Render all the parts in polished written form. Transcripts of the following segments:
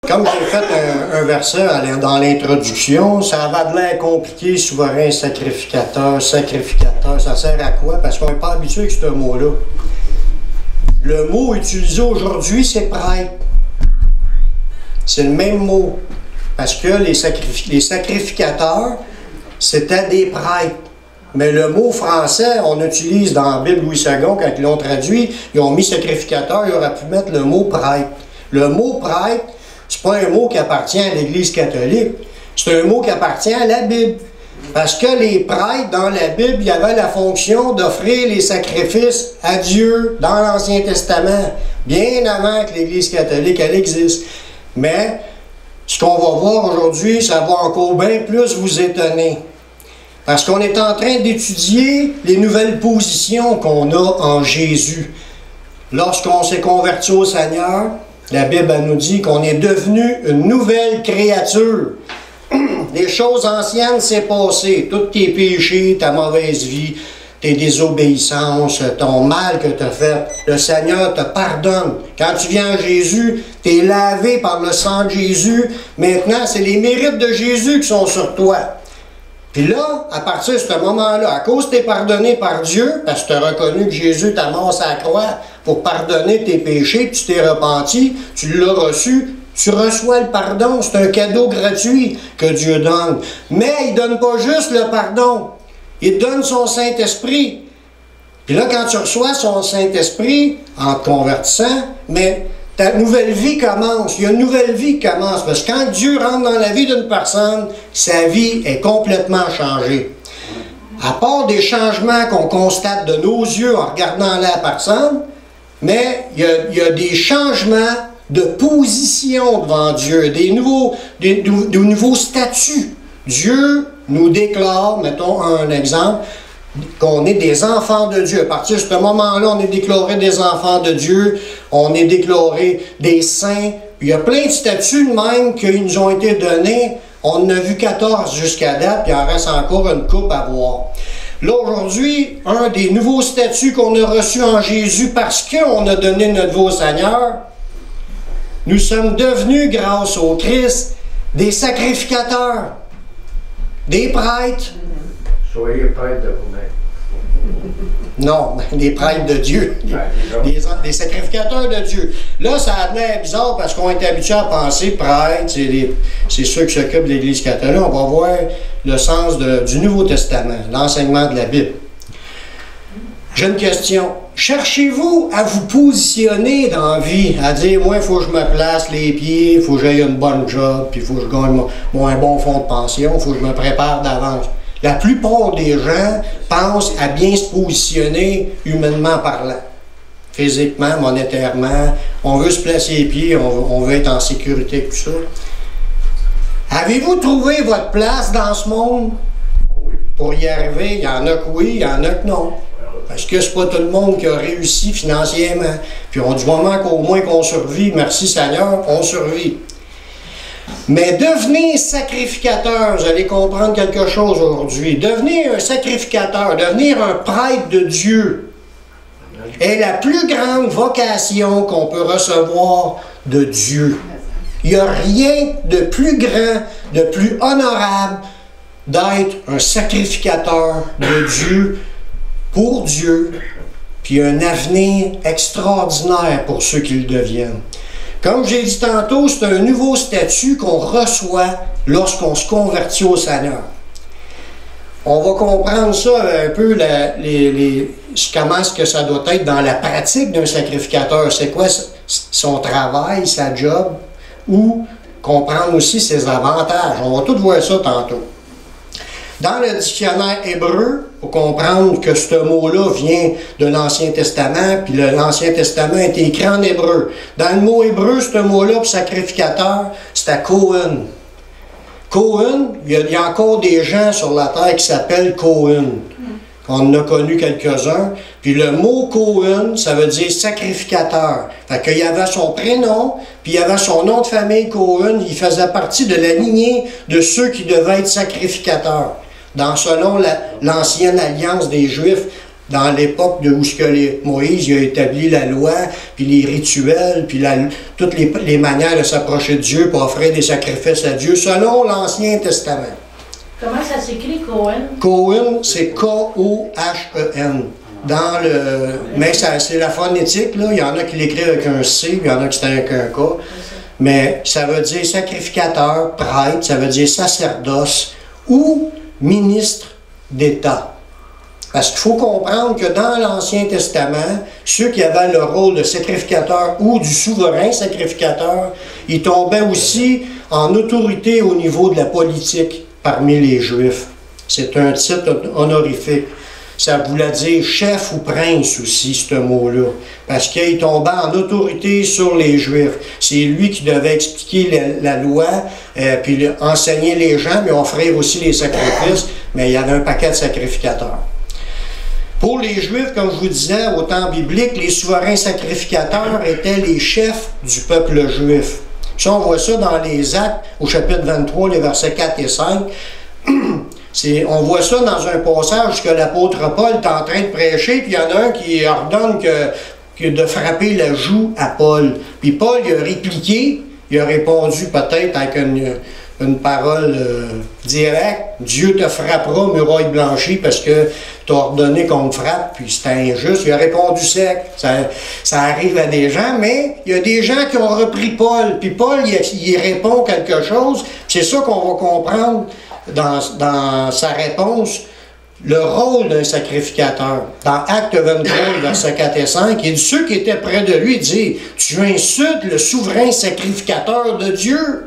Comme j'ai fait un verset dans l'introduction, ça avait de l'air compliqué, souverain, sacrificateur, sacrificateur. Ça sert à quoi? Parce qu'on n'est pas habitué avec ce mot-là. Le mot utilisé aujourd'hui, c'est prêtre. C'est le même mot. Parce que les sacrificateurs, c'était des prêtres. Mais le mot français, on utilise dans la Bible Louis II, quand ils l'ont traduit, ils ont mis sacrificateur, ils auraient pu mettre le mot prêtre. Le mot prêtre, c'est pas un mot qui appartient à l'Église catholique, c'est un mot qui appartient à la Bible. Parce que les prêtres, dans la Bible, il y avait la fonction d'offrir les sacrifices à Dieu dans l'Ancien Testament, bien avant que l'Église catholique, elle existe. Mais, ce qu'on va voir aujourd'hui, ça va encore bien plus vous étonner. Parce qu'on est en train d'étudier les nouvelles positions qu'on a en Jésus. Lorsqu'on s'est converti au Seigneur, la Bible elle nous dit qu'on est devenu une nouvelle créature. Les choses anciennes, c'est passé. Tous tes péchés, ta mauvaise vie, tes désobéissances, ton mal que tu as fait, le Seigneur te pardonne. Quand tu viens à Jésus, tu es lavé par le sang de Jésus. Maintenant, c'est les mérites de Jésus qui sont sur toi. Puis là, à partir de ce moment-là, à cause que tu es pardonné par Dieu, parce que tu as reconnu que Jésus t'a mort sur la croix pour pardonner tes péchés, puis tu t'es repenti, tu l'as reçu, tu reçois le pardon. C'est un cadeau gratuit que Dieu donne. Mais il ne donne pas juste le pardon. Il donne son Saint-Esprit. Puis là, quand tu reçois son Saint-Esprit, en te convertissant, mais ta nouvelle vie commence. Il y a une nouvelle vie qui commence. Parce que quand Dieu rentre dans la vie d'une personne, sa vie est complètement changée. À part des changements qu'on constate de nos yeux en regardant la personne, mais il y a des changements de position devant Dieu, des nouveaux statuts. Dieu nous déclare, mettons un exemple, qu'on est des enfants de Dieu. À partir de ce moment-là, on est déclaré des enfants de Dieu, on est déclaré des saints. Il y a plein de statuts de même qui nous ont été donnés. On en a vu 14 jusqu'à date, puis il en reste encore une coupe à voir. Là, aujourd'hui, un des nouveaux statuts qu'on a reçus en Jésus, parce qu'on a donné notre vie au Seigneur, nous sommes devenus, grâce au Christ, des sacrificateurs, des prêtres. Soyez prêtres de vous-même. Non, des prêtres de Dieu, des sacrificateurs de Dieu. Là, ça a l'air bizarre parce qu'on est habitué à penser prêtres, c'est ceux qui s'occupent de l'Église catholique. On va voir le sens du Nouveau Testament, l'enseignement de la Bible. J'ai une question. Cherchez-vous à vous positionner dans la vie, à dire, moi, il faut que je me place les pieds, il faut que j'aille une bonne job, puis il faut que je gagne un bon fonds de pension, il faut que je me prépare d'avance. La plupart des gens pensent à bien se positionner humainement parlant. Physiquement, monétairement, on veut se placer les pieds, on veut être en sécurité, tout ça. Avez-vous trouvé votre place dans ce monde? Pour y arriver, il y en a que oui, il y en a que non. Parce que c'est pas tout le monde qui a réussi financièrement. Puis on dit du moment qu'au moins qu'on survit, merci Seigneur, on survit. Mais devenir sacrificateur, vous allez comprendre quelque chose aujourd'hui. Devenir un sacrificateur, devenir un prêtre de Dieu est la plus grande vocation qu'on peut recevoir de Dieu. Il n'y a rien de plus grand, de plus honorable d'être un sacrificateur de Dieu pour Dieu, puis un avenir extraordinaire pour ceux qui le deviennent. Comme j'ai dit tantôt, c'est un nouveau statut qu'on reçoit lorsqu'on se convertit au Seigneur. On va comprendre ça un peu, comment est-ce que ça doit être dans la pratique d'un sacrificateur. C'est quoi son travail, sa job, ou comprendre aussi ses avantages. On va tout voir ça tantôt. Dans le dictionnaire hébreu, pour comprendre que ce mot-là vient de l'Ancien Testament, puis l'Ancien Testament est écrit en hébreu. Dans le mot hébreu, ce mot-là, pour sacrificateur, c'était Kohen. Kohen, il y a encore des gens sur la terre qui s'appellent Kohen. On en a connu quelques-uns. Puis le mot Kohen, ça veut dire sacrificateur. Fait qu'il y avait son prénom, puis il y avait son nom de famille Kohen. Il faisait partie de la lignée de ceux qui devaient être sacrificateurs. Selon l'ancienne alliance des Juifs, dans l'époque où Moïse a établi la loi, puis les rituels, puis toutes les manières de s'approcher de Dieu pour offrir des sacrifices à Dieu, selon l'Ancien Testament. Comment ça s'écrit, Cohen? Cohen, c'est K-O-H-E-N. Mais c'est la phonétique, là. Il y en a qui l'écrivent avec un C, puis il y en a qui c'est avec un K. Mais ça veut dire sacrificateur, prêtre, ça veut dire sacerdoce ou ministre d'État. Parce qu'il faut comprendre que dans l'Ancien Testament, ceux qui avaient le rôle de sacrificateur ou du souverain sacrificateur, ils tombaient aussi en autorité au niveau de la politique parmi les Juifs. C'est un titre honorifique. Ça voulait dire chef ou prince aussi, ce mot-là. Parce qu'il tombait en autorité sur les Juifs. C'est lui qui devait expliquer la loi, puis enseigner les gens, mais offrir aussi les sacrifices. Mais il y avait un paquet de sacrificateurs. Pour les Juifs, comme je vous disais, au temps biblique, les souverains sacrificateurs étaient les chefs du peuple juif. Ça, on voit ça dans les Actes, au chapitre 23, les versets 4 et 5. On voit ça dans un passage que l'apôtre Paul est en train de prêcher, puis il y en a un qui ordonne de frapper la joue à Paul. Puis Paul, il a répliqué, il a répondu peut-être avec une parole directe. Dieu te frappera, muraille blanchie, parce que tu as ordonné qu'on me frappe, puis c'était injuste. Il a répondu sec. Ça arrive à des gens, mais il y a des gens qui ont repris Paul. Puis Paul, il répond quelque chose. C'est ça qu'on va comprendre dans sa réponse. Le rôle d'un sacrificateur. Dans Acte 23, versets 4 et 5, il dit, ceux qui étaient près de lui disent, tu insultes le souverain sacrificateur de Dieu.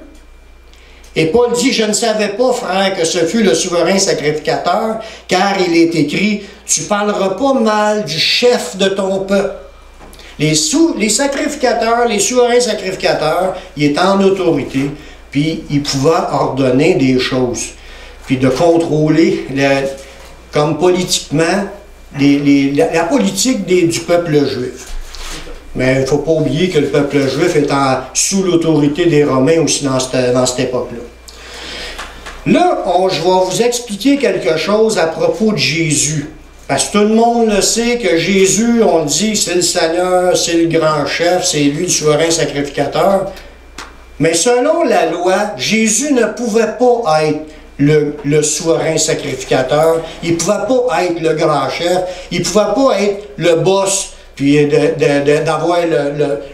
Et Paul dit, je ne savais pas, frère, que ce fut le souverain sacrificateur, car il est écrit, tu ne parleras pas mal du chef de ton peuple. Les sacrificateurs, les souverains sacrificateurs, ils étaient en autorité, puis ils pouvaient ordonner des choses, puis de contrôler, comme politiquement, la politique du peuple juif. Mais il ne faut pas oublier que le peuple juif est sous l'autorité des Romains aussi dans cette époque-là. Là, je vais vous expliquer quelque chose à propos de Jésus. Parce que tout le monde le sait que Jésus, on le dit, c'est le Seigneur, c'est le grand chef, c'est lui le souverain sacrificateur. Mais selon la loi, Jésus ne pouvait pas être le souverain sacrificateur, il ne pouvait pas être le grand chef, il ne pouvait pas être le boss, puis d'avoir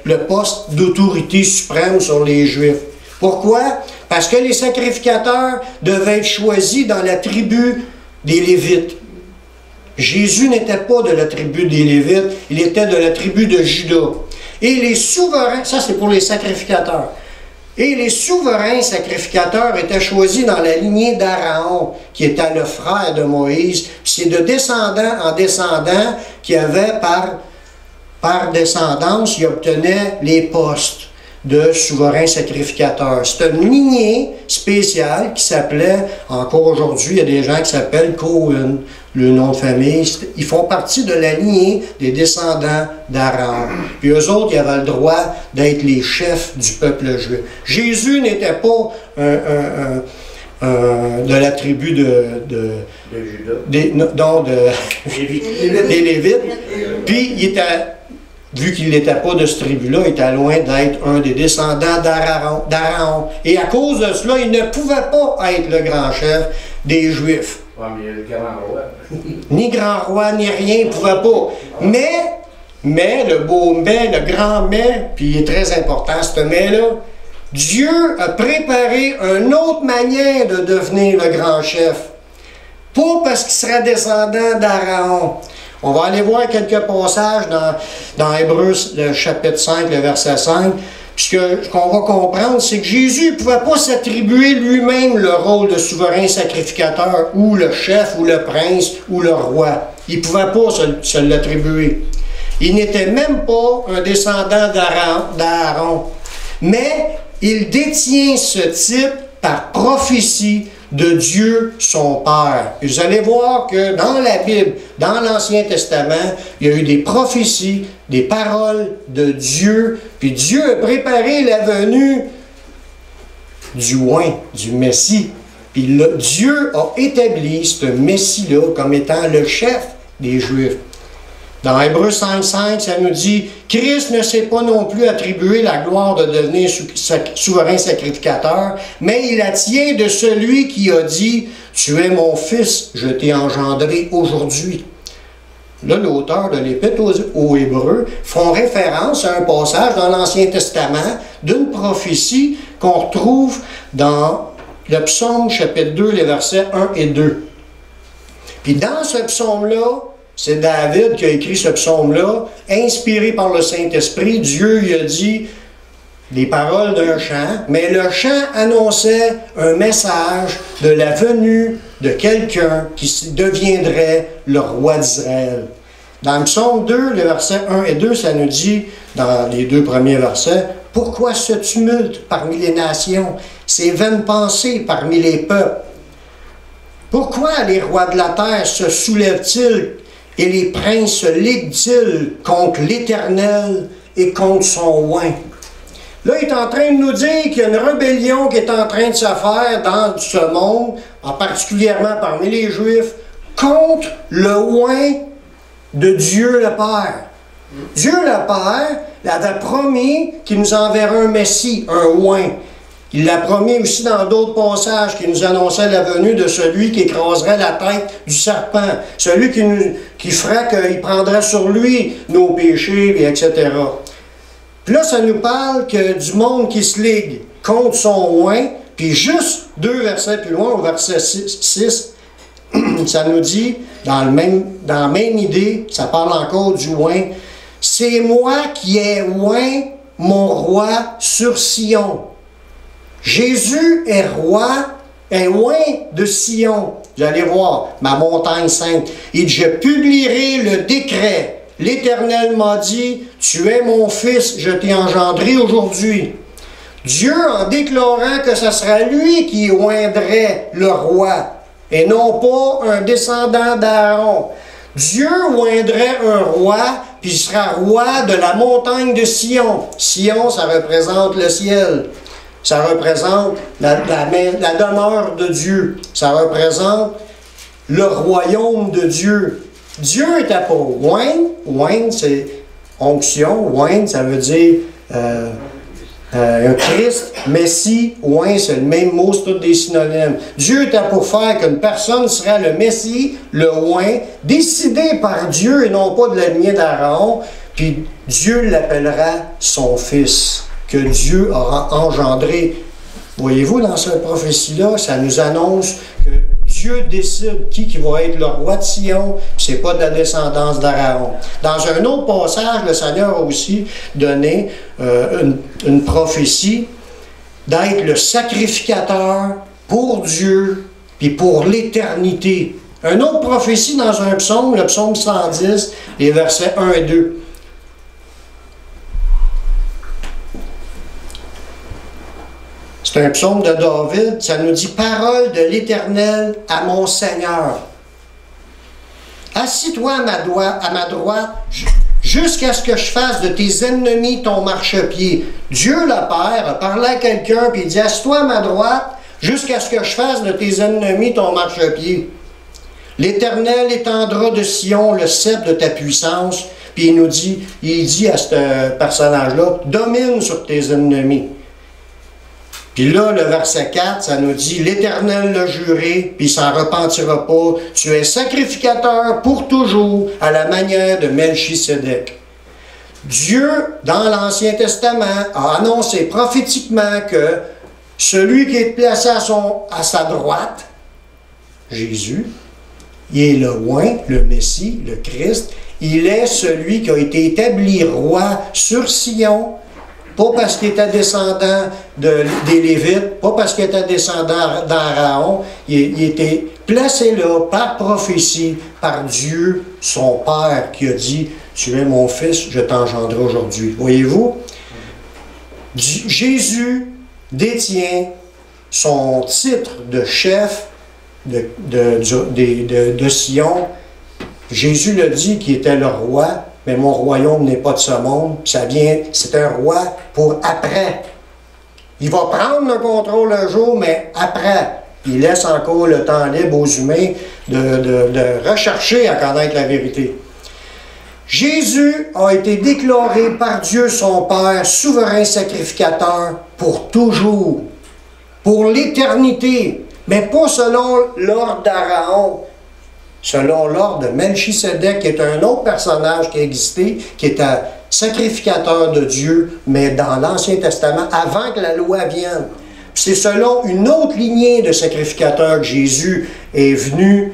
le poste d'autorité suprême sur les Juifs. Pourquoi? Parce que les sacrificateurs devaient être choisis dans la tribu des Lévites. Jésus n'était pas de la tribu des Lévites, il était de la tribu de Juda. Et les souverains, ça c'est pour les sacrificateurs, et les souverains sacrificateurs étaient choisis dans la lignée d'Aaron, qui était le frère de Moïse. C'est de descendant en descendant qui avait par descendance, il obtenait les postes de souverain sacrificateur. C'est une lignée spéciale qui s'appelait, encore aujourd'hui, il y a des gens qui s'appellent Cohen, le nom de famille. Ils font partie de la lignée des descendants d'Aaron. Puis eux autres, ils avaient le droit d'être les chefs du peuple juif. Jésus n'était pas de la tribu des Lévites. Puis il était, vu qu'il n'était pas de cette tribu-là, il était loin d'être un des descendants d'Aaron. Et à cause de cela, il ne pouvait pas être le grand chef des Juifs. Ouais, mais il y a le grand roi. Ni grand roi, ni rien, il ne pouvait pas. Mais, le beau mais, le grand mais, puis il est très important ce mais-là, Dieu a préparé une autre manière de devenir le grand chef. Pas parce qu'il sera descendant d'Aaron. On va aller voir quelques passages dans Hébreux, le chapitre 5, le verset 5. Puis ce qu'on va comprendre, c'est que Jésus ne pouvait pas s'attribuer lui-même le rôle de souverain sacrificateur, ou le chef, ou le prince, ou le roi. Il ne pouvait pas se l'attribuer. Il n'était même pas un descendant d'Aaron. Mais il détient ce titre par prophétie de Dieu son Père. Et vous allez voir que dans la Bible, dans l'Ancien Testament, il y a eu des prophéties, des paroles de Dieu, puis Dieu a préparé la venue du oint, du Messie. Puis Dieu a établi ce Messie-là comme étant le chef des Juifs. Dans Hébreux 5.5, ça nous dit « Christ ne s'est pas non plus attribué la gloire de devenir souverain sacrificateur, mais il la tient de celui qui a dit « Tu es mon fils, je t'ai engendré aujourd'hui ». Là, l'auteur de l'Épître aux Hébreux font référence à un passage dans l'Ancien Testament d'une prophétie qu'on retrouve dans le psaume chapitre 2, les versets 1 et 2. Puis dans ce psaume-là, c'est David qui a écrit ce psaume-là, inspiré par le Saint-Esprit. Dieu lui a dit les paroles d'un chant, mais le chant annonçait un message de la venue de quelqu'un qui deviendrait le roi d'Israël. Dans le psaume 2, les versets 1 et 2, ça nous dit, dans les deux premiers versets, « Pourquoi ce tumulte parmi les nations, ces vaines pensées parmi les peuples? Pourquoi les rois de la terre se soulèvent-ils et les princes se liguent-ils contre l'Éternel et contre son oint? » Là, il est en train de nous dire qu'il y a une rébellion qui est en train de se faire dans ce monde, en particulièrement parmi les Juifs, contre le oint de Dieu le Père. Dieu le Père avait promis qu'il nous enverrait un Messie, un oint. Il l'a promis aussi dans d'autres passages qui nous annonçait la venue de celui qui écraserait la tête du serpent, celui qui ferait qu'il prendrait sur lui nos péchés, etc. Puis là, ça nous parle que du monde qui se ligue contre son oint, puis juste 2 versets plus loin, au verset 6, ça nous dit, dans la même idée, ça parle encore du oint, « C'est moi qui ai oint mon roi sur Sion. » Jésus est roi, est oint de Sion. Vous allez voir, ma montagne sainte. Il dit, « Je publierai le décret. L'Éternel m'a dit, « Tu es mon fils, je t'ai engendré aujourd'hui. » Dieu, en déclarant que ce sera lui qui oindrait le roi, et non pas un descendant d'Aaron. Dieu oindrait un roi, puis il sera roi de la montagne de Sion. Sion, ça représente le ciel. Ça représente la demeure de Dieu. Ça représente le royaume de Dieu. Dieu était pas oint. Oint, c'est onction. Oint, ça veut dire un Christ, Messie, oint, c'est le même mot, c'est tous des synonymes. Dieu était pour faire qu'une personne serait le Messie, le oint, décidé par Dieu et non pas de la lignée d'Aaron, puis Dieu l'appellera son fils, que Dieu aura engendré. Voyez-vous, dans cette prophétie-là, ça nous annonce que Dieu décide qui va être le roi de Sion, c'est pas de la descendance d'Aaron. Dans un autre passage, le Seigneur a aussi donné une prophétie d'être le sacrificateur pour Dieu puis pour l'éternité. Une autre prophétie dans un psaume, le psaume 110, les versets 1 et 2. C'est un psaume de David, ça nous dit « Parole de l'Éternel à mon Seigneur. Assis-toi à ma droite, jusqu'à ce que je fasse de tes ennemis ton marchepied. » Dieu le Père a parlé à quelqu'un, puis il dit « Assis-toi à ma droite, jusqu'à ce que je fasse de tes ennemis ton marchepied. L'Éternel étendra de Sion le sceptre de ta puissance. » Puis il dit à ce personnage-là « Domine sur tes ennemis. » Puis là, le verset 4, ça nous dit « L'Éternel l'a juré, puis il s'en repentira pas. Tu es sacrificateur pour toujours, à la manière de Melchisédek. » Dieu, dans l'Ancien Testament, a annoncé prophétiquement que celui qui est placé à sa droite, Jésus, il est le oint, le Messie, le Christ, il est celui qui a été établi roi sur Sion, pas parce qu'il était descendant des Lévites, pas parce qu'il était descendant d'Aaron, il était placé là par prophétie, par Dieu, son Père, qui a dit « Tu es mon fils, je t'engendrai aujourd'hui. » Voyez-vous? Jésus détient son titre de chef de Sion. Jésus l'a dit qu'il était le roi. Mais mon royaume n'est pas de ce monde. C'est un roi pour après. Il va prendre le contrôle un jour, mais après. Il laisse encore le temps libre aux humains de rechercher à connaître la vérité. Jésus a été déclaré par Dieu son Père souverain sacrificateur pour toujours, pour l'éternité, mais pas selon l'ordre d'Aaron, selon l'ordre de Melchisédek, qui est un autre personnage qui a existé, qui est un sacrificateur de Dieu, mais dans l'Ancien Testament, avant que la loi vienne. C'est selon une autre lignée de sacrificateurs que Jésus est venu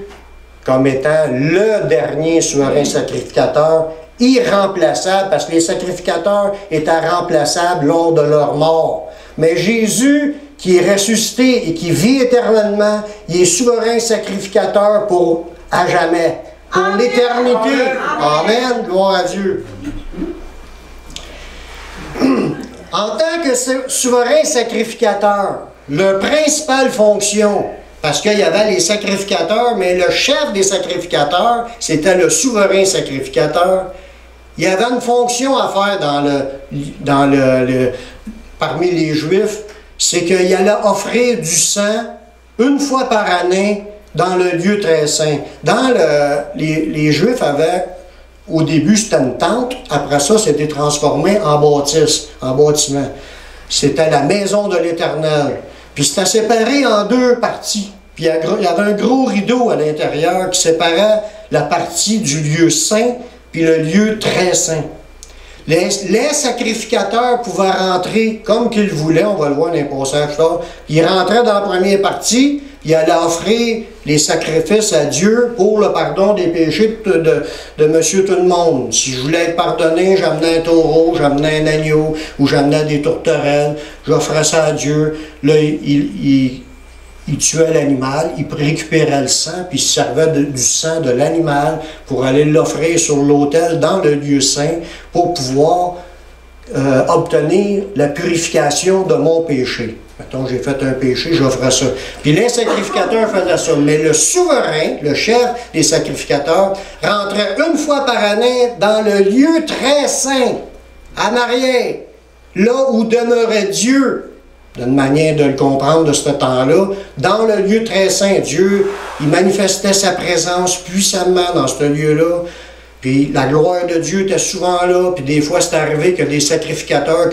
comme étant le dernier souverain sacrificateur, irremplaçable, parce que les sacrificateurs étaient remplaçables lors de leur mort. Mais Jésus, qui est ressuscité et qui vit éternellement, il est souverain sacrificateur pour à jamais, pour l'éternité. Amen. Gloire à Dieu. En tant que souverain sacrificateur, leur principale fonction, parce qu'il y avait les sacrificateurs, mais le chef des sacrificateurs, c'était le souverain sacrificateur. Il y avait une fonction à faire parmi les Juifs, c'est qu'il allait offrir du sang une fois par année dans le lieu très saint. Les Juifs avaient, au début c'était une tente, après ça c'était transformé en bâtisse, en bâtiment. C'était la maison de l'Éternel. Puis c'était séparé en deux parties. Puis il y avait un gros rideau à l'intérieur qui séparait la partie du lieu saint puis le lieu très saint. Les sacrificateurs pouvaient rentrer comme qu'ils voulaient, on va le voir dans les passages là. Ils rentraient dans la première partie, ils allaient offrir les sacrifices à Dieu pour le pardon des péchés de monsieur tout le monde. Si je voulais être pardonné, j'amenais un taureau, j'amenais un agneau, ou j'amenais des tourterelles, j'offrais ça à Dieu. Là, il tuait l'animal, il récupérait le sang, puis il se servait du sang de l'animal pour aller l'offrir sur l'autel dans le lieu saint pour pouvoir obtenir la purification de mon péché. Mettons, j'ai fait un péché, j'offrais ça. Puis les sacrificateurs faisaient ça. Mais le souverain, le chef des sacrificateurs, rentrait une fois par année dans le lieu très saint, en arrière, là où demeurait Dieu. D'une manière de le comprendre de ce temps-là, dans le lieu très saint, Dieu, il manifestait sa présence puissamment dans ce lieu-là. Puis la gloire de Dieu était souvent là, puis des fois c'est arrivé que des sacrificateurs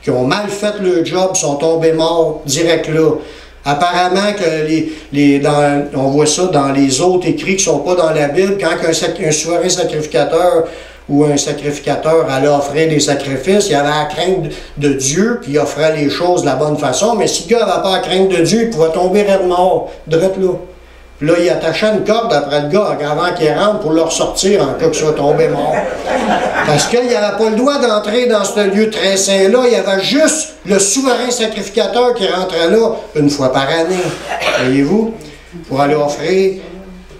qui ont mal fait leur job sont tombés morts direct là. Apparemment que on voit ça dans les autres écrits qui ne sont pas dans la Bible, quand un souverain sacrificateur ou un sacrificateur allait offrir des sacrifices, il avait la crainte de Dieu, puis il offrait les choses de la bonne façon, mais si le gars n'avait pas la crainte de Dieu, il pouvait tomber raide mort, direct là. Puis là, il attachait une corde après le gars avant qu'il rentre pour le ressortir en cas qu'il soit tombé mort. Parce qu'il n'avait pas le droit d'entrer dans ce lieu très saint-là, il y avait juste le souverain sacrificateur qui rentrait là une fois par année, voyez-vous, pour aller offrir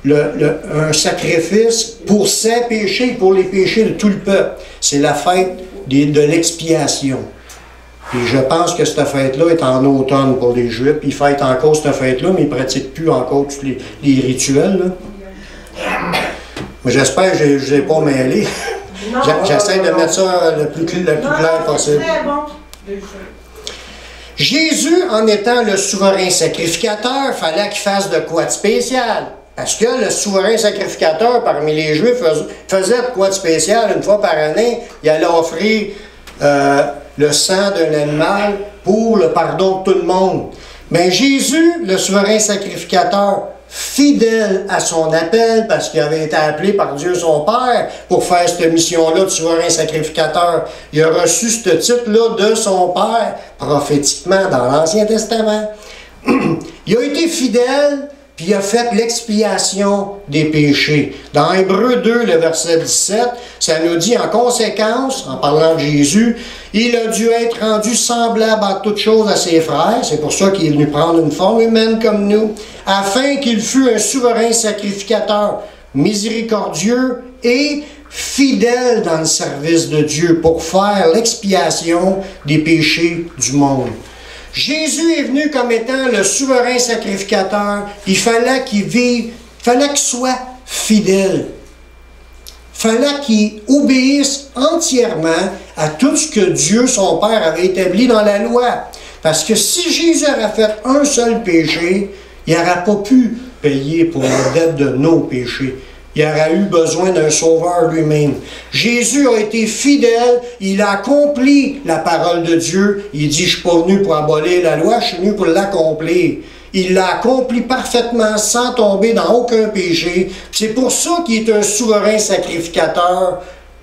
un sacrifice pour ses péchés, pour les péchés de tout le peuple. C'est la fête de l'expiation. Puis je pense que cette fête-là est en automne pour les Juifs. Ils fêtent encore cette fête-là, mais ils ne pratiquent plus encore tous les rituels. Là. Mais j'espère que je ne les ai pas mêlés. J'essaie de mettre ça le plus clair possible. Jésus, en étant le souverain sacrificateur, fallait qu'il fasse de quoi de spécial. Parce que le souverain sacrificateur parmi les Juifs faisait de quoi de spécial une fois par année. Il allait offrir le sang d'un animal pour le pardon de tout le monde. Mais Jésus, le souverain sacrificateur, fidèle à son appel, parce qu'il avait été appelé par Dieu son Père pour faire cette mission-là de souverain sacrificateur, il a reçu ce titre-là de son Père prophétiquement dans l'Ancien Testament. Il a été fidèle, puis il a fait l'expiation des péchés. Dans Hébreux 2, le verset 17, ça nous dit en conséquence, en parlant de Jésus, il a dû être rendu semblable en toutes choses à ses frères, c'est pour ça qu'il est venu prendre une forme humaine comme nous, afin qu'il fût un souverain sacrificateur, miséricordieux et fidèle dans le service de Dieu pour faire l'expiation des péchés du monde. Jésus est venu comme étant le souverain sacrificateur. Il fallait qu'il vive, il fallait qu'il soit fidèle. Il fallait qu'il obéisse entièrement à tout ce que Dieu, son Père, avait établi dans la loi. Parce que si Jésus avait fait un seul péché, il n'aurait pas pu payer pour la dette de nos péchés. il aurait eu besoin d'un sauveur lui-même. Jésus a été fidèle, il a accompli la parole de Dieu. Il dit, je ne suis pas venu pour abolir la loi, je suis venu pour l'accomplir. Il l'a accompli parfaitement sans tomber dans aucun péché. C'est pour ça qu'il est un souverain sacrificateur,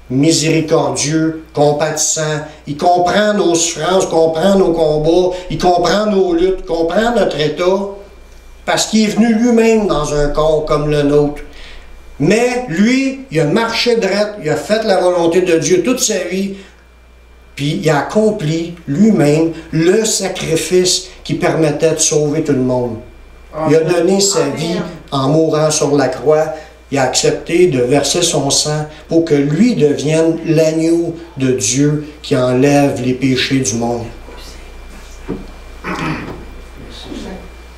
miséricordieux, compatissant. Il comprend nos souffrances, comprend nos combats, il comprend nos luttes, comprend notre état, parce qu'il est venu lui-même dans un corps comme le nôtre. Mais lui, il a marché droit, il a fait la volonté de Dieu toute sa vie, puis il a accompli lui-même le sacrifice qui permettait de sauver tout le monde. Il a donné sa vie en mourant sur la croix. Il a accepté de verser son sang pour que lui devienne l'agneau de Dieu qui enlève les péchés du monde.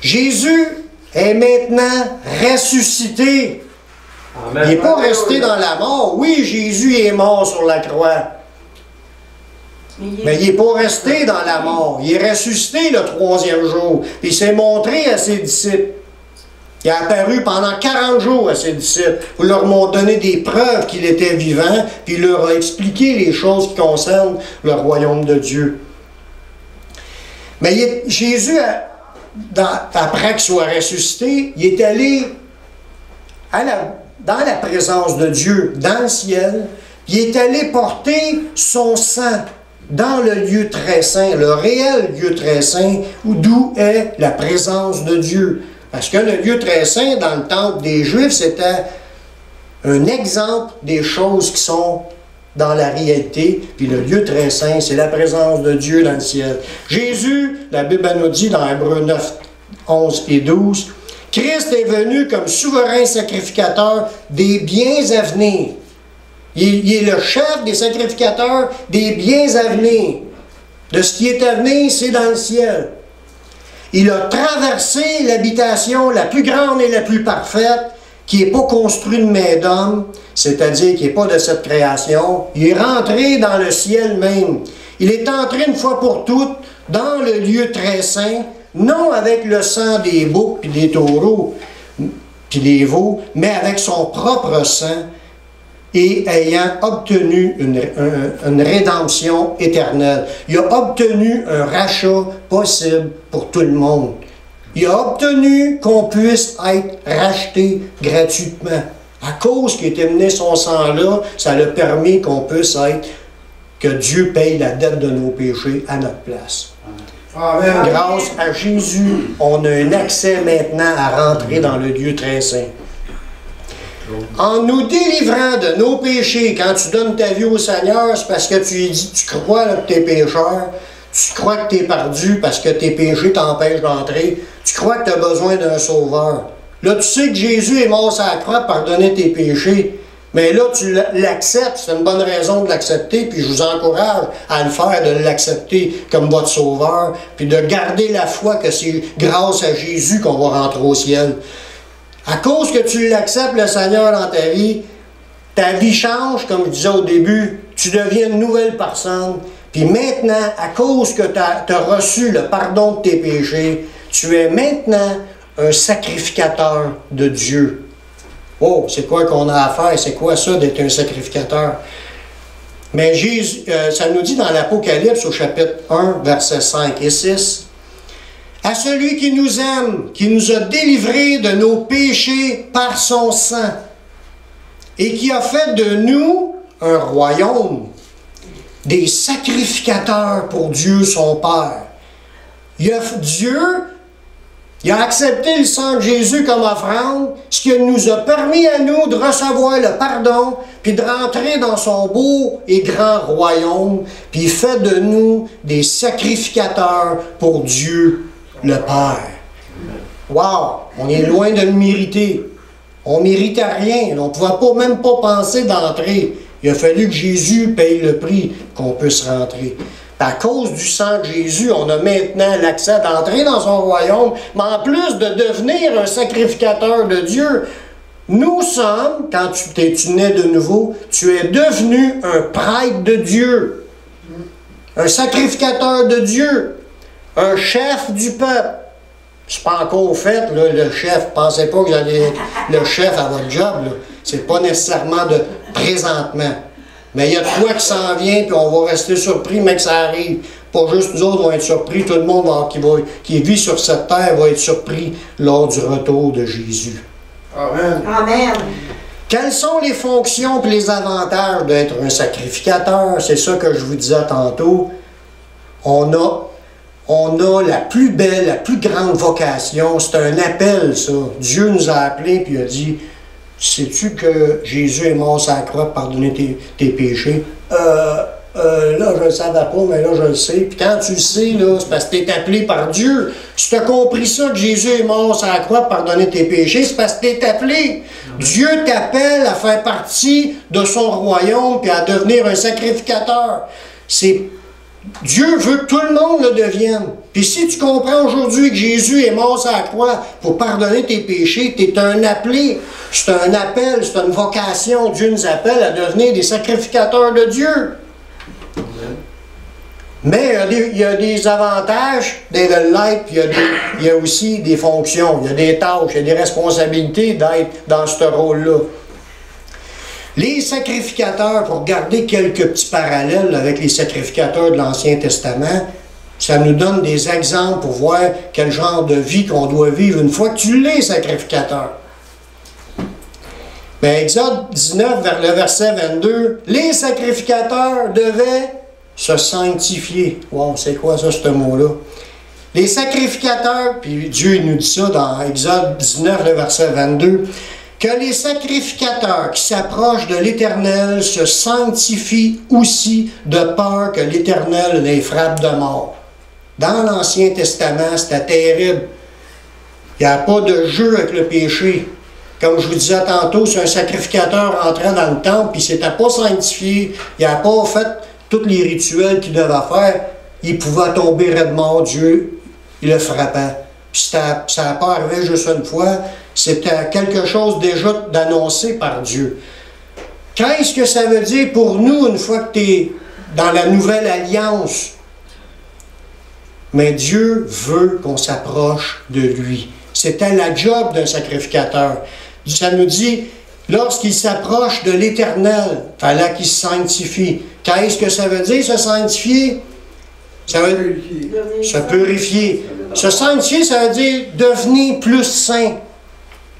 Jésus est maintenant ressuscité. Amen. Il n'est pas resté dans la mort. Oui, Jésus est mort sur la croix. Mais il n'est pas resté dans la mort. Il est ressuscité le 3e jour. Puis il s'est montré à ses disciples. Il a apparu pendant 40 jours à ses disciples pour leur donner des preuves qu'il était vivant, puis il leur a expliqué les choses qui concernent le royaume de Dieu. Mais Jésus, après qu'il soit ressuscité, il est allé dans la présence de Dieu, dans le ciel, il est allé porter son sang dans le lieu très saint, le réel lieu très saint, d'où est la présence de Dieu. Parce que le lieu très saint, dans le temple des Juifs, c'était un exemple des choses qui sont dans la réalité. Puis le lieu très saint, c'est la présence de Dieu dans le ciel. Jésus, la Bible nous dit dans Hébreux 9, 11 et 12, Christ est venu comme souverain sacrificateur des biens à venir. Il est le chef des sacrificateurs des biens à venir. De ce qui est à venir, c'est dans le ciel. Il a traversé l'habitation la plus grande et la plus parfaite, qui n'est pas construite de main d'homme, c'est-à-dire qui n'est pas de cette création. Il est rentré dans le ciel même. Il est entré une fois pour toutes dans le lieu très saint, non avec le sang des boucs, puis des taureaux, puis des veaux, mais avec son propre sang, et ayant obtenu une rédemption éternelle. Il a obtenu un rachat possible pour tout le monde. Il a obtenu qu'on puisse être racheté gratuitement. À cause qu'il était mené son sang là, ça a permis qu'on puisse être, que Dieu paye la dette de nos péchés à notre place. Amen. Grâce à Jésus, on a un accès maintenant à rentrer dans le lieu très saint. En nous délivrant de nos péchés, quand tu donnes ta vie au Seigneur, c'est parce que tu lui dis, tu crois là, que tu es pécheur, tu crois que tu es perdu parce que tes péchés t'empêchent d'entrer, tu crois que tu as besoin d'un sauveur. Là, tu sais que Jésus est mort sur la croix pour pardonner tes péchés, mais là, tu l'acceptes, c'est une bonne raison de l'accepter, puis je vous encourage à le faire, de l'accepter comme votre sauveur, puis de garder la foi que c'est grâce à Jésus qu'on va rentrer au ciel. À cause que tu l'acceptes, le Seigneur, dans ta vie change, comme je disais au début, tu deviens une nouvelle personne. Puis maintenant, à cause que tu as reçu le pardon de tes péchés, tu es maintenant un sacrificateur de Dieu. Oh, c'est quoi qu'on a à faire? C'est quoi ça d'être un sacrificateur? Mais Jésus, ça nous dit dans l'Apocalypse au chapitre 1, versets 5 et 6, à celui qui nous aime, qui nous a délivrés de nos péchés par son sang, et qui a fait de nous un royaume, des sacrificateurs pour Dieu son Père. Dieu a accepté le sang de Jésus comme offrande, ce qui nous a permis à nous de recevoir le pardon, puis de rentrer dans son beau et grand royaume, puis il fait de nous des sacrificateurs pour Dieu le Père. Wow! On est loin de le mériter. On ne méritait rien. On ne pouvait même pas penser d'entrer. Il a fallu que Jésus paye le prix qu'on puisse rentrer. À cause du sang de Jésus, on a maintenant l'accès d'entrer dans son royaume, mais en plus de devenir un sacrificateur de Dieu, nous sommes, quand tu es né de nouveau, tu es devenu un prêtre de Dieu, un sacrificateur de Dieu, un chef du peuple. C'est pas encore fait, là, le chef. Pensez pas que vous allez être le chef à votre job, là. c'est pas nécessairement de présentement. Mais il y a de quoi qui s'en vient, puis on va rester surpris, mais que ça arrive. Pas juste nous autres vont être surpris, tout le monde qui vit sur cette terre va être surpris lors du retour de Jésus. Amen. Amen. Quelles sont les fonctions et les avantages d'être un sacrificateur? C'est ça que je vous disais tantôt. On a la plus belle, la plus grande vocation. C'est un appel, ça. Dieu nous a appelés et a dit, sais-tu que Jésus est mort sur la croix pour pardonner tes péchés? Là, je ne le savais pas, mais là, je le sais. Puis quand tu le sais, là, c'est parce que tu es appelé par Dieu. Si tu as compris ça, que Jésus est mort sur la croix pour pardonner tes péchés, c'est parce que tu es appelé. Dieu t'appelle à faire partie de son royaume puis à devenir un sacrificateur. Dieu veut que tout le monde le devienne. Puis si tu comprends aujourd'hui que Jésus est mort sur la croix pour pardonner tes péchés, tu es un appelé. C'est un appel, c'est une vocation. Dieu nous appelle à devenir des sacrificateurs de Dieu. Mais il y a des avantages d'être l'être, puis il y a aussi des fonctions, il y a des tâches, il y a des responsabilités d'être dans ce rôle-là. Les sacrificateurs, pour garder quelques petits parallèles avec les sacrificateurs de l'Ancien Testament, ça nous donne des exemples pour voir quel genre de vie qu'on doit vivre une fois que tu l'es sacrificateur. Bien, Exode 19, vers le verset 22, les sacrificateurs devaient se sanctifier. Wow, c'est quoi ça, ce mot-là? Les sacrificateurs, puis Dieu nous dit ça dans Exode 19, le verset 22, que les sacrificateurs qui s'approchent de l'Éternel se sanctifient aussi de peur que l'Éternel les frappe de mort. Dans l'Ancien Testament, c'était terrible. Il n'y a pas de jeu avec le péché. Comme je vous disais tantôt, si un sacrificateur rentrait dans le temple et il ne s'était pas sanctifié, il n'a pas fait tous les rituels qu'il devait faire, il pouvait tomber raide mort, Dieu, il le frappait. Puis ça n'a pas arrivé juste une fois, c'était quelque chose déjà d'annoncé par Dieu. Qu'est-ce que ça veut dire pour nous une fois que tu es dans la nouvelle alliance? Mais Dieu veut qu'on s'approche de lui. C'était la job d'un sacrificateur. Ça nous dit, lorsqu'il s'approche de l'Éternel, il fallait qu'il se sanctifie. Qu'est-ce que ça veut dire, se sanctifier? Ça veut se purifier. Se sanctifier, ça veut dire devenir plus saint.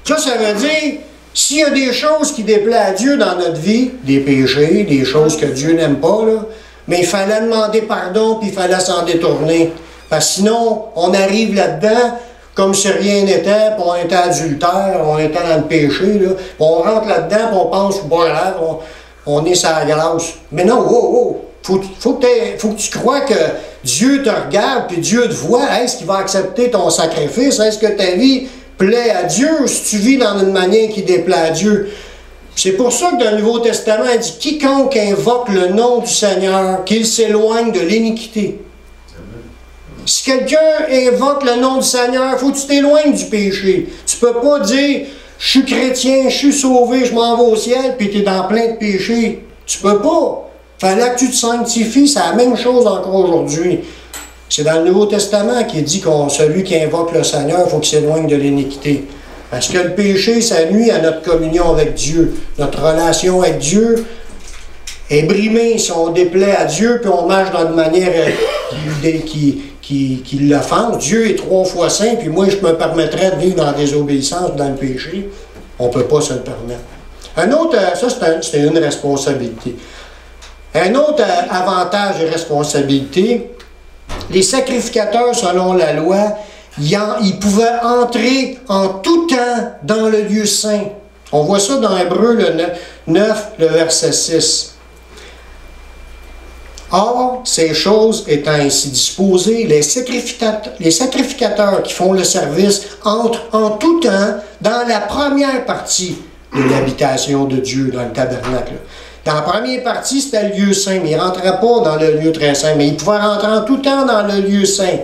Ça veut dire, s'il y a des choses qui déplaisent à Dieu dans notre vie, des péchés, des choses que Dieu n'aime pas, là, mais il fallait demander pardon, puis il fallait s'en détourner. Parce que sinon, on arrive là-dedans, comme si rien n'était, puis on était adultère, on était dans le péché, là, puis on rentre là-dedans, puis on pense, bon, là, on est sur la grâce. Mais non, faut que tu crois que Dieu te regarde, puis Dieu te voit. Est-ce qu'il va accepter ton sacrifice? Est-ce que ta vie plaît à Dieu, ou si tu vis dans une manière qui déplaît à Dieu? C'est pour ça que dans le Nouveau Testament, il dit « Quiconque invoque le nom du Seigneur, qu'il s'éloigne de l'iniquité. » Si quelqu'un invoque le nom du Seigneur, il faut que tu t'éloignes du péché. Tu ne peux pas dire « Je suis chrétien, je suis sauvé, je m'en vais au ciel », puis tu es dans plein de péchés. Tu ne peux pas. Il fallait que tu te sanctifies, c'est la même chose encore aujourd'hui. C'est dans le Nouveau Testament qui dit que celui qui invoque le Seigneur, il faut qu'il s'éloigne de l'iniquité. Parce que le péché, ça nuit à notre communion avec Dieu. Notre relation avec Dieu est brimée si on déplaît à Dieu, puis on marche dans une manière qui l'offense. Dieu est 3 fois saint, puis moi, je me permettrais de vivre dans la désobéissance, dans le péché. On ne peut pas se le permettre. Un autre, ça, c'est une responsabilité. Un autre avantage et responsabilité, les sacrificateurs, selon la loi, ils pouvaient entrer en tout temps dans le lieu saint. On voit ça dans Hébreux le 9, le verset 6. Or, ces choses étant ainsi disposées, les sacrificateurs qui font le service entrent en tout temps dans la première partie de l'habitation de Dieu, dans le tabernacle. Dans la première partie, c'était le lieu saint, mais ils ne rentraient pas dans le lieu très saint, mais ils pouvaient rentrer en tout temps dans le lieu saint.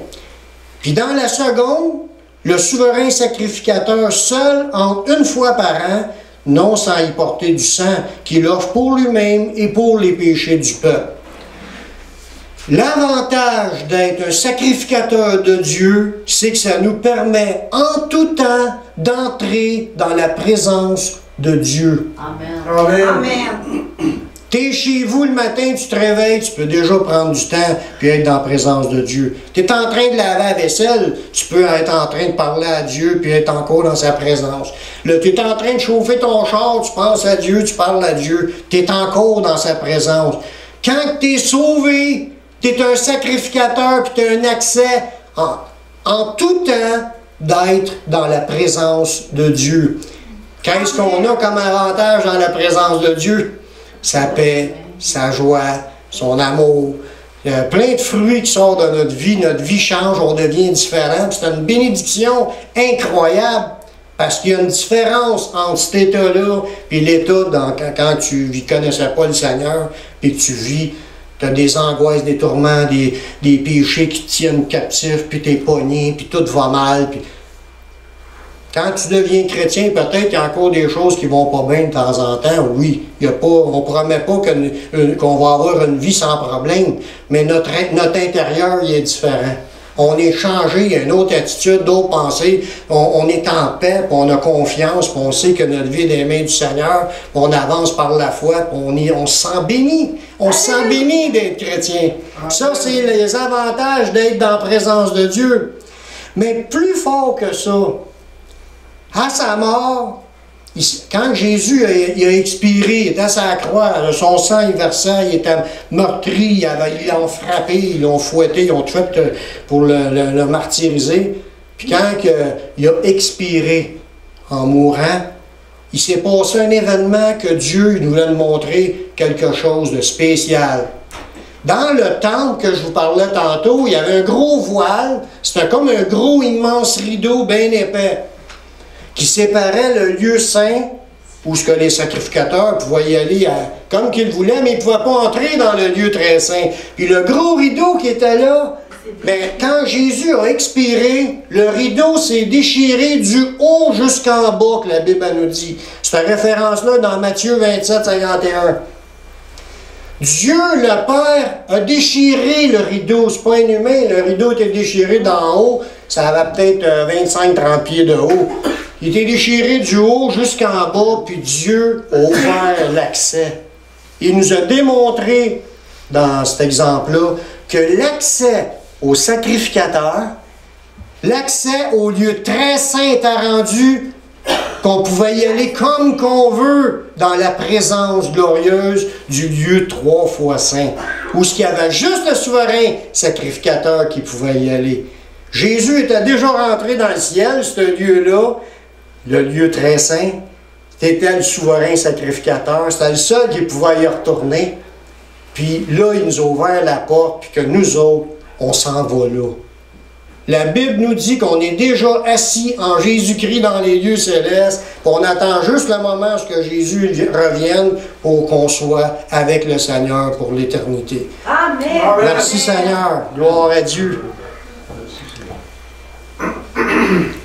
Puis dans la seconde, le souverain sacrificateur seul entre une fois par an, non sans y porter du sang, qu'il offre pour lui-même et pour les péchés du peuple. L'avantage d'être un sacrificateur de Dieu, c'est que ça nous permet en tout temps d'entrer dans la présence de Dieu. Amen. Amen. Amen. T'es chez vous le matin, tu te réveilles, tu peux déjà prendre du temps puis être dans la présence de Dieu. T'es en train de laver la vaisselle, tu peux être en train de parler à Dieu puis être encore dans sa présence. Là, t'es en train de chauffer ton char, tu penses à Dieu, tu parles à Dieu, t'es encore dans sa présence. Quand t'es sauvé, t'es un sacrificateur puis t'as un accès en tout temps d'être dans la présence de Dieu. Qu'est-ce qu'on a comme avantage dans la présence de Dieu? Sa paix, sa joie, son amour. Il y a plein de fruits qui sortent de notre vie change, on devient différent. C'est une bénédiction incroyable parce qu'il y a une différence entre cet état-là et l'état quand tu ne connaissais pas le Seigneur et que tu vis, tu as des angoisses, des tourments, des péchés qui te tiennent captif, puis tu es pogné, puis tout va mal. Puis quand tu deviens chrétien, peut-être qu'il y a encore des choses qui vont pas bien de temps en temps. Oui, on ne promet pas qu'on va avoir une vie sans problème, mais notre intérieur, il est différent. On est changé, il y a une autre attitude, d'autres pensées. On est en paix, puis on a confiance, puis on sait que notre vie est dans les mains du Seigneur, puis on avance par la foi, puis on se sent béni. On se sent béni d'être chrétien. Ça, c'est les avantages d'être dans la présence de Dieu. Mais plus fort que ça, à sa mort, quand Jésus il a expiré, il était à sa croix, son sang il versait, il était meurtri, ils l'ont frappé, ils l'ont fouetté, ils ont tout fait pour le martyriser. Puis quand il a expiré en mourant, il s'est passé un événement que Dieu nous voulait nous montrer quelque chose de spécial. Dans le temple que je vous parlais tantôt, il y avait un gros voile, c'était comme un gros immense rideau bien épais, qui séparait le lieu saint, où ce que les sacrificateurs pouvaient y aller comme qu'ils voulaient, mais ils ne pouvaient pas entrer dans le lieu très saint. Puis le gros rideau qui était là, mais quand Jésus a expiré, le rideau s'est déchiré du haut jusqu'en bas, que la Bible nous dit. Cette référence-là dans Matthieu 27, 51. Dieu, le Père, a déchiré le rideau. C'est pas inhumain, le rideau était déchiré d'en haut. Ça avait peut-être 25-30 pieds de haut. Il était déchiré du haut jusqu'en bas, puis Dieu a ouvert l'accès. Il nous a démontré, dans cet exemple-là, que l'accès au sacrificateur, l'accès au lieu très saint était rendu, qu'on pouvait y aller comme qu'on veut dans la présence glorieuse du lieu 3 fois saint, où il y avait juste le souverain sacrificateur qui pouvait y aller. Jésus était déjà rentré dans le ciel, ce lieu-là, le lieu très saint. C'était le souverain sacrificateur, c'était le seul qui pouvait y retourner. Puis là, il nous a ouvert la porte, puis que nous autres, on s'en va là. La Bible nous dit qu'on est déjà assis en Jésus-Christ dans les lieux célestes, puis on attend juste le moment où Jésus revienne pour qu'on soit avec le Seigneur pour l'éternité. Amen. Merci Seigneur, gloire à Dieu.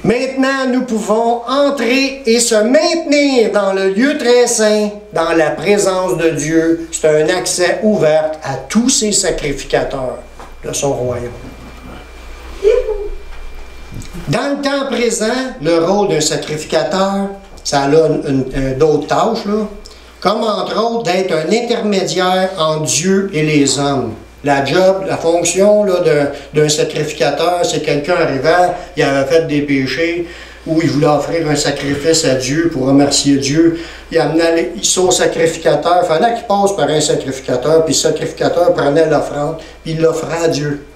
Maintenant, nous pouvons entrer et se maintenir dans le lieu très saint, dans la présence de Dieu. C'est un accès ouvert à tous ces sacrificateurs de son royaume. Dans le temps présent, le rôle d'un sacrificateur, ça a d'autres tâches, là, comme entre autres d'être un intermédiaire entre Dieu et les hommes. La fonction d'un sacrificateur, c'est quelqu'un arrivant, il avait fait des péchés, ou il voulait offrir un sacrifice à Dieu pour remercier Dieu. Il amenait son sacrificateur, il fallait qu'il passe par un sacrificateur, puis le sacrificateur prenait l'offrande, puis il l'offrait à Dieu.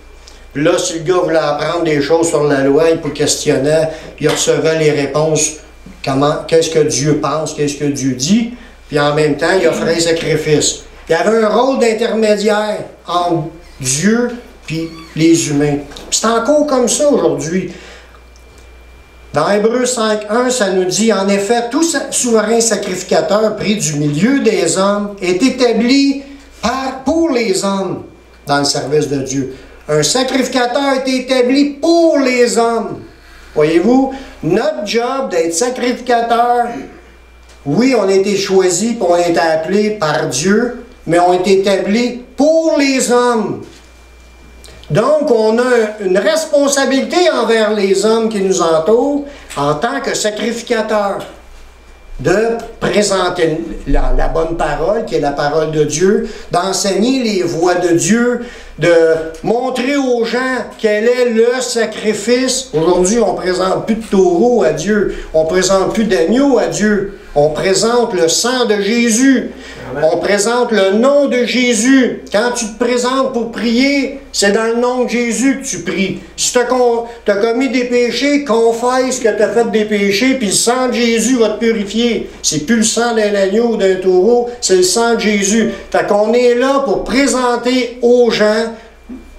Puis là, si le gars voulait apprendre des choses sur la loi, il questionnait, il recevait les réponses, qu'est-ce que Dieu pense, qu'est-ce que Dieu dit, puis en même temps, il offrait un sacrifice. Il y avait un rôle d'intermédiaire entre Dieu et les humains. C'est encore comme ça aujourd'hui. Dans Hébreux 5.1, ça nous dit, en effet, tout souverain sacrificateur pris du milieu des hommes est établi pour les hommes dans le service de Dieu. Un sacrificateur est établi pour les hommes. Voyez-vous, notre job d'être sacrificateur, oui, on a été choisi et on a été appelé par Dieu, mais on est établi pour les hommes. Donc, on a une responsabilité envers les hommes qui nous entourent en tant que sacrificateurs. de présenter la bonne parole, qui est la parole de Dieu, d'enseigner les voies de Dieu, de montrer aux gens quel est le sacrifice. Aujourd'hui, on ne présente plus de taureau à Dieu, on ne présente plus d'agneau à Dieu, on présente le sang de Jésus. Amen. On présente le nom de Jésus. Quand tu te présentes pour prier, c'est dans le nom de Jésus que tu pries. Si tu as commis des péchés, confesse que tu as fait des péchés, puis le sang de Jésus va te purifier. C'est plus le sang d'un agneau ou d'un taureau, c'est le sang de Jésus. Fait qu'on est là pour présenter aux gens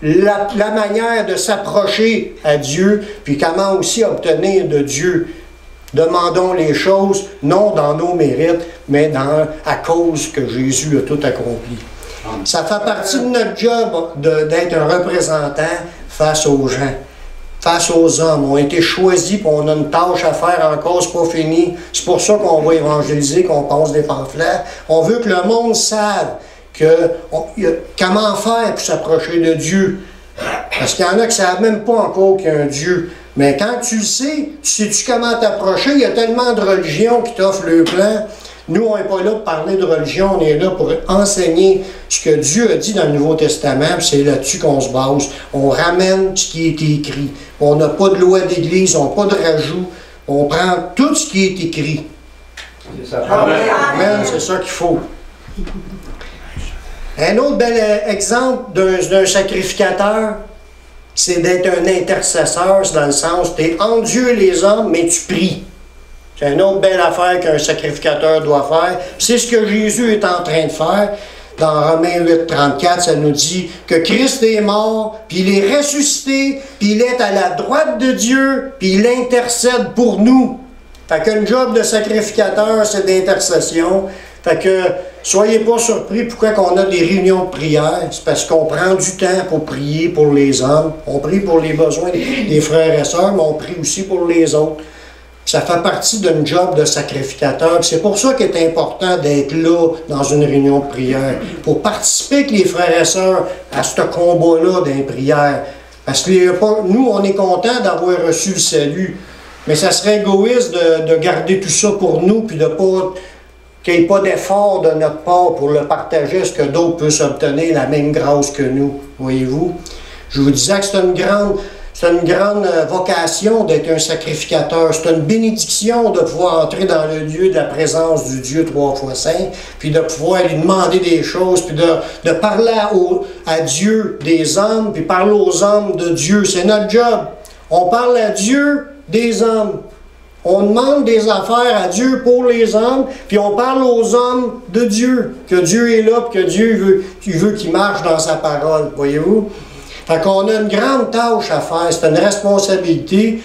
la manière de s'approcher à Dieu, puis comment aussi obtenir de Dieu. Demandons les choses, non dans nos mérites, mais à cause que Jésus a tout accompli. Ça fait partie de notre job d'être un représentant face aux gens, face aux hommes. On a été choisis, puis on a une tâche à faire encore, c'est pas fini. C'est pour ça qu'on va évangéliser, qu'on passe des pamphlets. On veut que le monde sache comment faire pour s'approcher de Dieu. Parce qu'il y en a qui ne savent même pas encore qu'il y a un Dieu. Mais quand tu le sais, sais-tu comment t'approcher? Il y a tellement de religions qui t'offrent le plan. Nous, on n'est pas là pour parler de religion, on est là pour enseigner ce que Dieu a dit dans le Nouveau Testament, puis c'est là-dessus qu'on se base. On ramène ce qui est écrit. On n'a pas de loi d'Église, on n'a pas de rajout. On prend tout ce qui est écrit. C'est ça. Amen, c'est ça qu'il faut. Un autre bel exemple d'un sacrificateur, c'est d'être un intercesseur, c'est dans le sens, tu es en Dieu et les hommes, mais tu pries. C'est une autre belle affaire qu'un sacrificateur doit faire. C'est ce que Jésus est en train de faire. Dans Romains 8, 34, ça nous dit que Christ est mort, puis il est ressuscité, puis il est à la droite de Dieu, puis il intercède pour nous. Fait qu'un job de sacrificateur, c'est d'intercession. Fait que, soyez pas surpris pourquoi on a des réunions de prière. C'est parce qu'on prend du temps pour prier pour les hommes. On prie pour les besoins des frères et sœurs, mais on prie aussi pour les autres. Ça fait partie d'un job de sacrificateur. C'est pour ça qu'il est important d'être là dans une réunion de prière. Pour participer avec les frères et sœurs à ce combat-là des prières. Parce que nous, on est contents d'avoir reçu le salut. Mais ça serait égoïste de garder tout ça pour nous, puis de pas... qu'il n'y ait pas d'effort de notre part pour le partager, ce que d'autres peuvent obtenir la même grâce que nous. Voyez-vous? Je vous disais que c'est une grande vocation d'être un sacrificateur. C'est une bénédiction de pouvoir entrer dans le lieu de la présence du Dieu 3 fois saint, puis de pouvoir lui demander des choses, puis de parler à Dieu des hommes, puis parler aux hommes de Dieu. C'est notre job. On parle à Dieu des hommes. On demande des affaires à Dieu pour les hommes, puis on parle aux hommes de Dieu, que Dieu est là, puis que Dieu veut qu'il marche dans sa parole, voyez-vous? Fait qu'on a une grande tâche à faire, c'est une responsabilité.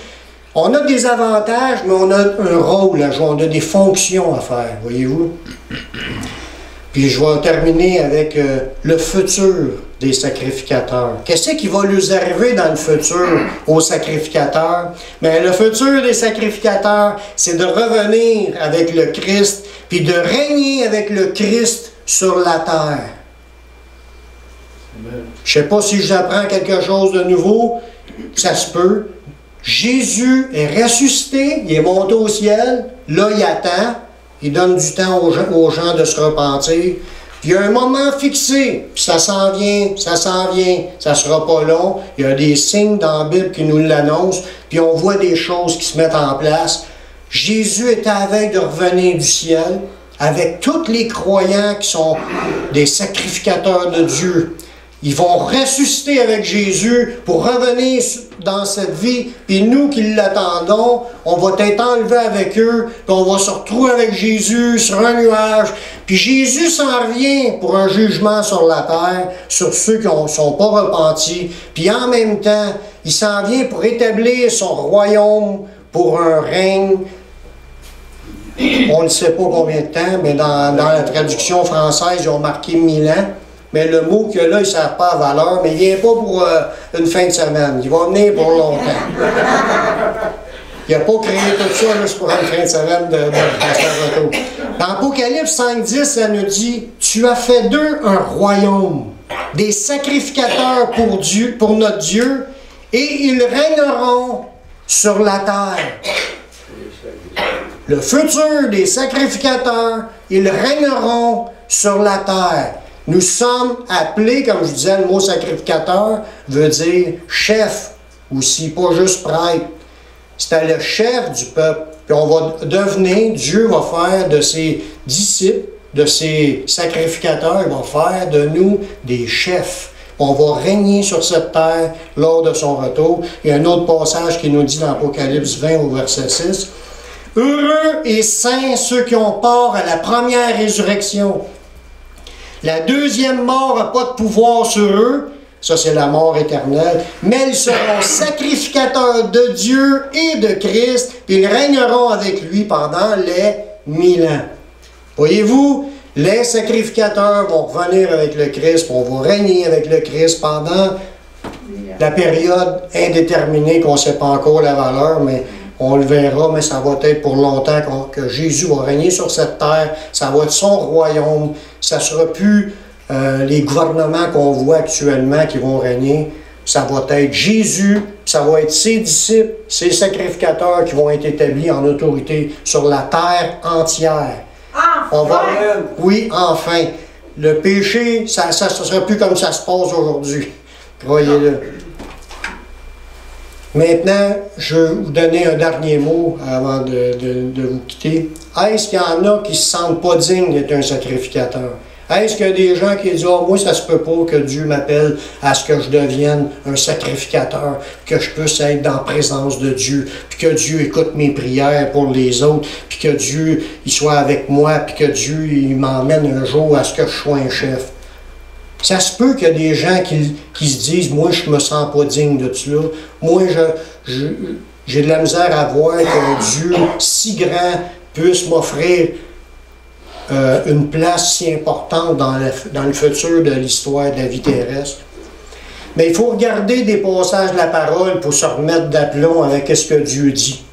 On a des avantages, mais on a un rôle à jouer, on a des fonctions à faire, voyez-vous? Puis je vais terminer avec le futur des sacrificateurs. Qu'est-ce qui va nous arriver dans le futur aux sacrificateurs? Bien, le futur des sacrificateurs, c'est de revenir avec le Christ, puis de régner avec le Christ sur la terre. Je ne sais pas si j'apprends quelque chose de nouveau, ça se peut. Jésus est ressuscité, il est monté au ciel, là il attend, il donne du temps aux gens de se repentir. Puis il y a un moment fixé, puis ça s'en vient, ça ne sera pas long. Il y a des signes dans la Bible qui nous l'annoncent, puis on voit des choses qui se mettent en place. Jésus est à la veille de revenir du ciel, avec tous les croyants qui sont des sacrificateurs de Dieu. Ils vont ressusciter avec Jésus pour revenir dans cette vie. Puis nous qui l'attendons, on va être enlevés avec eux. Puis on va se retrouver avec Jésus sur un nuage. Puis Jésus s'en revient pour un jugement sur la terre, sur ceux qui ne sont pas repentis. Puis en même temps, il s'en vient pour établir son royaume pour un règne. On ne sait pas combien de temps, mais dans la traduction française, ils ont marqué 1000 ans. Mais le mot qu'il y a là, il ne sert pas à valeur, mais il ne vient pas pour une fin de semaine. Il va venir pour longtemps. Il n'a pas créé tout ça juste pour une fin de semaine de retour. Dans Apocalypse 5.10, ça nous dit « Tu as fait d'eux un royaume, des sacrificateurs pour notre Dieu, et ils régneront sur la terre. » le futur des sacrificateurs, ils régneront sur la terre. Nous sommes appelés, comme je disais, le mot sacrificateur veut dire chef aussi, pas juste prêtre. C'était le chef du peuple. Puis on va devenir, Dieu va faire de ses disciples, de ses sacrificateurs, il va faire de nous des chefs. On va régner sur cette terre lors de son retour. Il y a un autre passage qui nous dit dans l'Apocalypse 20 au verset 6. Heureux et saints ceux qui ont part à la première résurrection. La deuxième mort n'a pas de pouvoir sur eux, ça c'est la mort éternelle, mais ils seront sacrificateurs de Dieu et de Christ, puis ils régneront avec lui pendant les 1000 ans. Voyez-vous, les sacrificateurs vont revenir avec le Christ, on va régner avec le Christ pendant la période indéterminée qu'on ne sait pas encore la valeur, mais on le verra, mais ça va être pour longtemps que Jésus va régner sur cette terre. Ça va être son royaume. Ça ne sera plus les gouvernements qu'on voit actuellement qui vont régner. Ça va être Jésus, ça va être ses disciples, ses sacrificateurs qui vont être établis en autorité sur la terre entière. Enfin! Oui, enfin. Le péché, ça ne sera plus comme ça se passe aujourd'hui. Croyez-le. Maintenant, je vais vous donner un dernier mot avant de vous quitter. Est-ce qu'il y en a qui ne se sentent pas dignes d'être un sacrificateur? Est-ce qu'il y a des gens qui disent « Oh, moi, ça se peut pas que Dieu m'appelle à ce que je devienne un sacrificateur, que je puisse être dans la présence de Dieu, puis que Dieu écoute mes prières pour les autres, puis que Dieu il soit avec moi, puis que Dieu il m'emmène un jour à ce que je sois un chef. » Ça se peut qu'il y a des gens qui se disent « Moi, je ne me sens pas digne de cela. Moi, j'ai de la misère à voir que Dieu, si grand, puisse m'offrir une place si importante dans le futur de l'histoire de la vie terrestre. » Mais il faut regarder des passages de la parole pour se remettre d'aplomb avec ce que Dieu dit.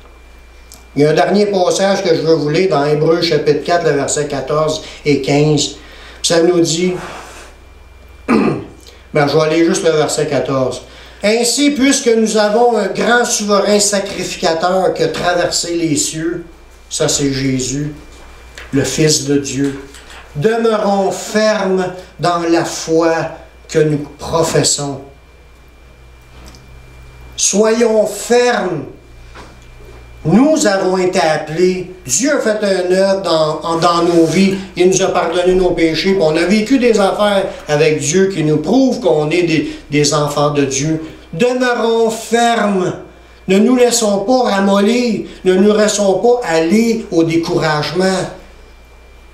Il y a un dernier passage que je veux vous lire dans Hébreux chapitre 4, le verset 14 et 15. Ça nous dit... je vais aller juste le verset 14. « Ainsi, puisque nous avons un grand souverain sacrificateur qui a traversé les cieux, ça c'est Jésus, le Fils de Dieu, demeurons fermes dans la foi que nous professons. Soyons fermes. Nous avons été appelés, Dieu a fait un œuvre dans nos vies, il nous a pardonné nos péchés, puis on a vécu des affaires avec Dieu qui nous prouvent qu'on est des enfants de Dieu. Demeurons fermes, ne nous laissons pas ramollir, ne nous laissons pas aller au découragement.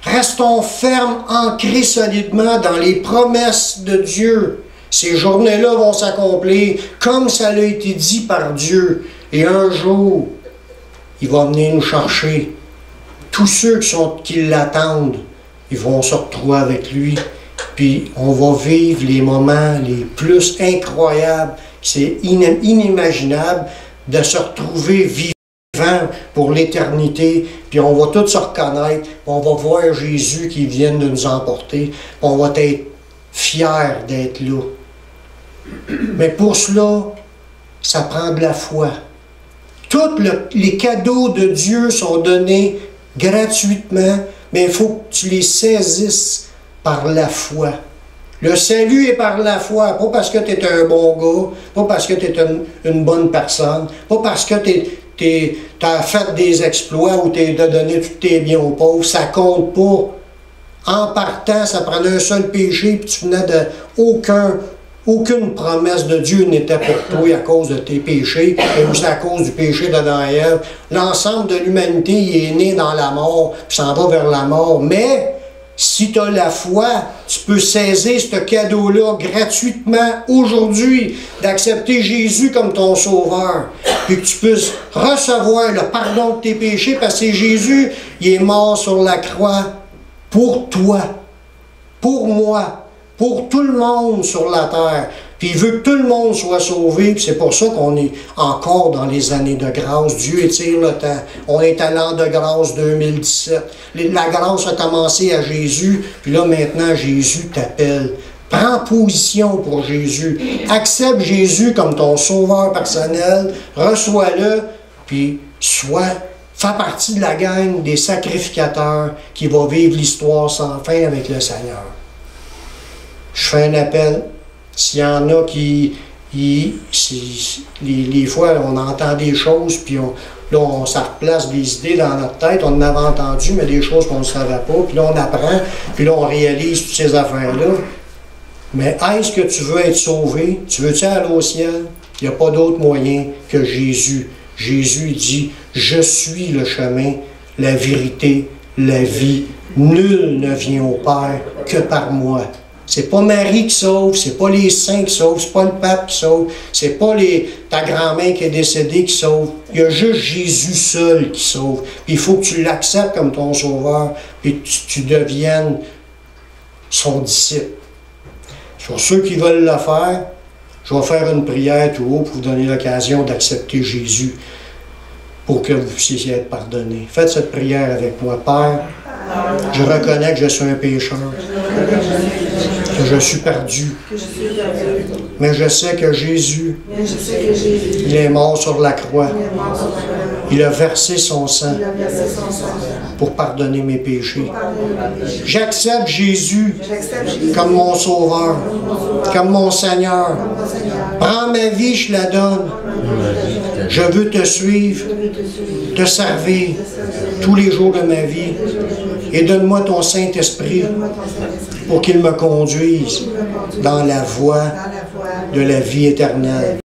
Restons fermes, ancrés solidement dans les promesses de Dieu. Ces journées-là vont s'accomplir comme ça a été dit par Dieu. Et un jour, il va venir nous chercher. Tous ceux qui l'attendent, ils vont se retrouver avec lui. Puis on va vivre les moments les plus incroyables. C'est inimaginable de se retrouver vivant pour l'éternité. Puis on va tous se reconnaître. On va voir Jésus qui vient de nous emporter. Puis on va être fiers d'être là. Mais pour cela, ça prend de la foi. Tous les cadeaux de Dieu sont donnés gratuitement, mais il faut que tu les saisisses par la foi. Le salut est par la foi, pas parce que tu es un bon gars, pas parce que tu es une bonne personne, pas parce que tu as fait des exploits ou tu as donné tous tes biens aux pauvres, ça compte pas. En partant, ça prenait un seul péché, puis tu venais de aucune promesse de Dieu n'était pour toi à cause de tes péchés, et aussi à cause du péché d'Adam et Ève. L'ensemble de l'humanité il est né dans la mort, puis s'en va vers la mort. Mais si tu as la foi, tu peux saisir ce cadeau-là gratuitement aujourd'hui, d'accepter Jésus comme ton sauveur, puis que tu puisses recevoir le pardon de tes péchés, parce que Jésus, il est mort sur la croix pour toi, pour moi, pour tout le monde sur la terre. Puis il veut que tout le monde soit sauvé, puis c'est pour ça qu'on est encore dans les années de grâce. Dieu étire le temps. On est à l'an de grâce 2017. La grâce a commencé à Jésus, puis là maintenant Jésus t'appelle. Prends position pour Jésus. Accepte Jésus comme ton sauveur personnel. Reçois-le, puis fais partie de la gang des sacrificateurs qui va vivre l'histoire sans fin avec le Seigneur. Je fais un appel. S'il y en a qui... les fois, on entend des choses, puis ça replace des idées dans notre tête. On en avait entendu, mais des choses qu'on ne savait pas. Puis là, on apprend, puis là, on réalise toutes ces affaires-là. Mais est-ce que tu veux être sauvé? Tu veux-tu aller au ciel? Il n'y a pas d'autre moyen que Jésus. Jésus dit, « Je suis le chemin, la vérité, la vie. Nul ne vient au Père que par moi. » C'est pas Marie qui sauve, c'est pas les saints qui sauvent, c'est pas le pape qui sauve, c'est pas ta grand-mère qui est décédée qui sauve. Il y a juste Jésus seul qui sauve. Puis il faut que tu l'acceptes comme ton sauveur, puis que tu deviennes son disciple. Pour ceux qui veulent le faire, je vais faire une prière tout haut pour vous donner l'occasion d'accepter Jésus pour que vous puissiez être pardonné. Faites cette prière avec moi. Père, je reconnais que je suis un pécheur, que je suis perdu, mais je sais que Jésus, il est mort sur la croix. Il a versé son sang pour pardonner mes péchés. J'accepte Jésus comme mon sauveur, comme mon Seigneur. Prends ma vie, je la donne. Je veux te suivre, te servir tous les jours de ma vie. Et donne-moi ton Saint-Esprit pour qu'il me conduise dans la voie de la vie éternelle.